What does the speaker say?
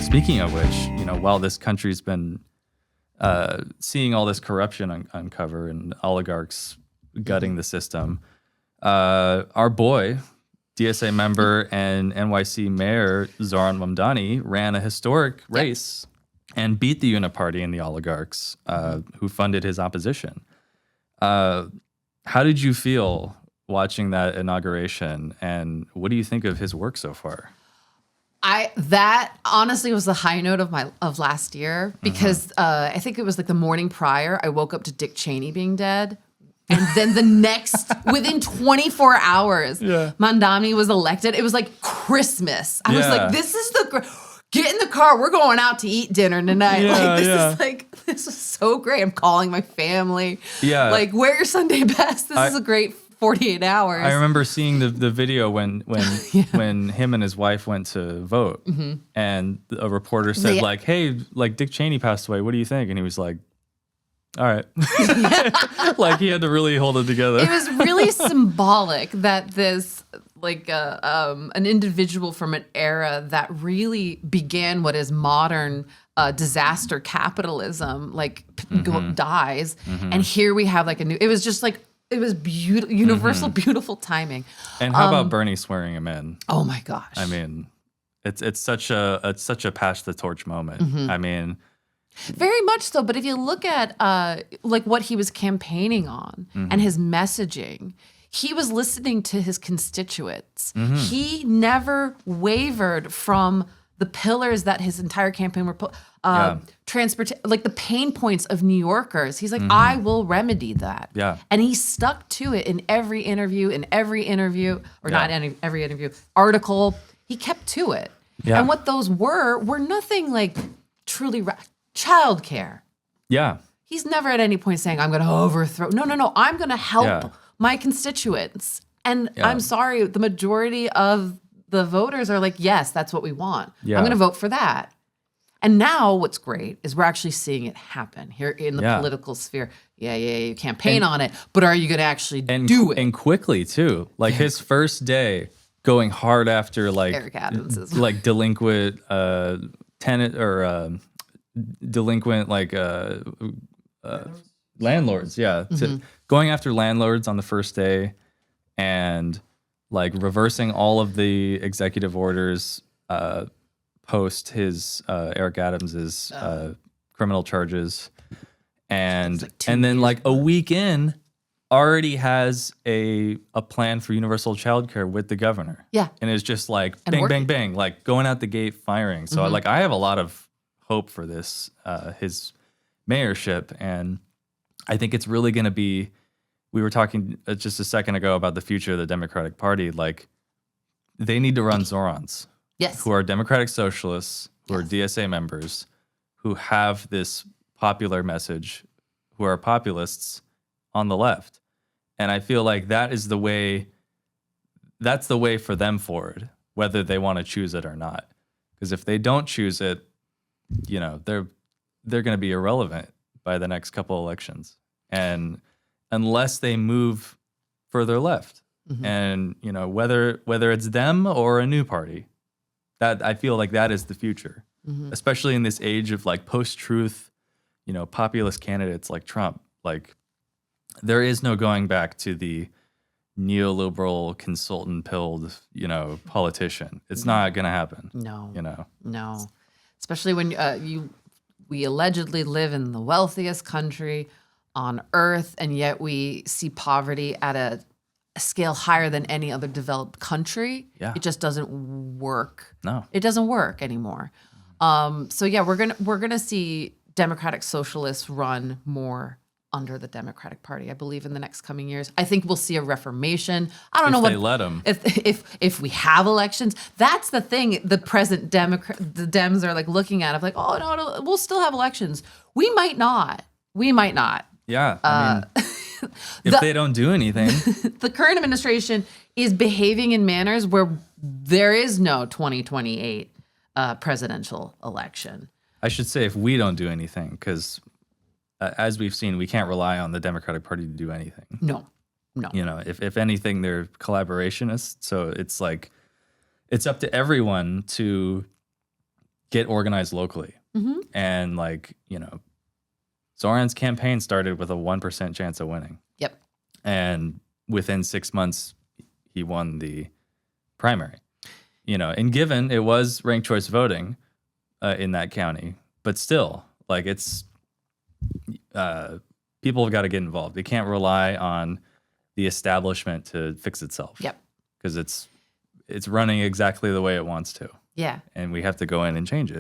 Speaking of which, while this country's been seeing all this corruption uncover and oligarchs gutting the system, our boy, DSA member and NYC Mayor Zohran Mamdani ran a historic race and beat the Uniparty and the oligarchs who funded his opposition. How did you feel watching that inauguration, and what do you think of his work so far? That honestly was the high note of last year, because I think it was like the morning prior, I woke up to Dick Cheney being dead. And then within 24 hours, Mamdani was elected. It was like Christmas. I was like, this is get in the car. We're going out to eat dinner tonight. This is so great. I'm calling my family. Yeah. Like, wear your Sunday best. This is a great 48 hours. I remember seeing the video when him and his wife went to vote, and a reporter said hey, Dick Cheney passed away. What do you think? And he was like, all right. Like, he had to really hold it together. It was really symbolic that this, an individual from an era that really began what is modern disaster capitalism, dies. And here we have it was just it was beautiful, universal, beautiful timing. And how about Bernie swearing him in? Oh my gosh. I mean, it's such a pass the torch moment. I mean, very much so. But if you look at what he was campaigning on and his messaging, he was listening to his constituents. He never wavered from the pillars that his entire campaign were the pain points of New Yorkers. He's like, I will remedy that. Yeah. And he stuck to it in every interview, not in every interview, article. He kept to it. Yeah. And what those were nothing truly childcare. Yeah. He's never at any point saying, I'm going to overthrow. No. I'm going to help my constituents. And I'm sorry, the majority of the voters are like, yes, that's what we want. Yeah. I'm going to vote for that. And now what's great is we're actually seeing it happen here in the political sphere. Yeah, you campaign on it, but are you going to actually do it? And quickly, too. His first day going hard after, Eric Adams is delinquent tenant or delinquent, landlords. Yeah. Going after landlords on the first day and, reversing all of the executive orders post his Eric Adams's criminal charges, and then a week in already has a plan for universal childcare with the governor. Yeah, and it's just bang, bang, going out the gate firing. So I have a lot of hope for this his mayorship, and I think it's really going to be. We were talking just a second ago about the future of the Democratic Party. They need to run Zohrans. Yes. Who are Democratic Socialists, who are DSA members, who have this popular message, who are populists on the left. And I feel like that's the way for them forward, whether they want to choose it or not. Because if they don't choose it, they're going to be irrelevant by the next couple elections. And unless they move further left, and whether it's them or a new party, that I feel like that is the future, especially in this age of post-truth, populist candidates like Trump. There is no going back to the neoliberal consultant-pilled, politician. It's not going to happen. No, no. Especially when we allegedly live in the wealthiest country on earth, and yet we see poverty at a scale higher than any other developed country. Yeah. It just doesn't work. No. It doesn't work anymore. We're gonna see Democratic Socialists run more under the Democratic Party, I believe, in the next coming years. I think we'll see a reformation. I don't know what they let them. If we have elections, that's the thing. The present the Dems are looking at it oh no, we'll still have elections. We might not. Yeah, I mean, if they don't do anything. The current administration is behaving in manners where there is no 2028 presidential election. I should say if we don't do anything, because as we've seen, we can't rely on the Democratic Party to do anything. No. If anything, they're collaborationists. So it's it's up to everyone to get organized locally. And like, Zohran's campaign started with a 1% chance of winning. Yep. And within 6 months, he won the primary. And given it was ranked choice voting in that county, but still, like it's people have got to get involved. They can't rely on the establishment to fix itself. Yep. Because it's running exactly the way it wants to. Yeah. And we have to go in and change it.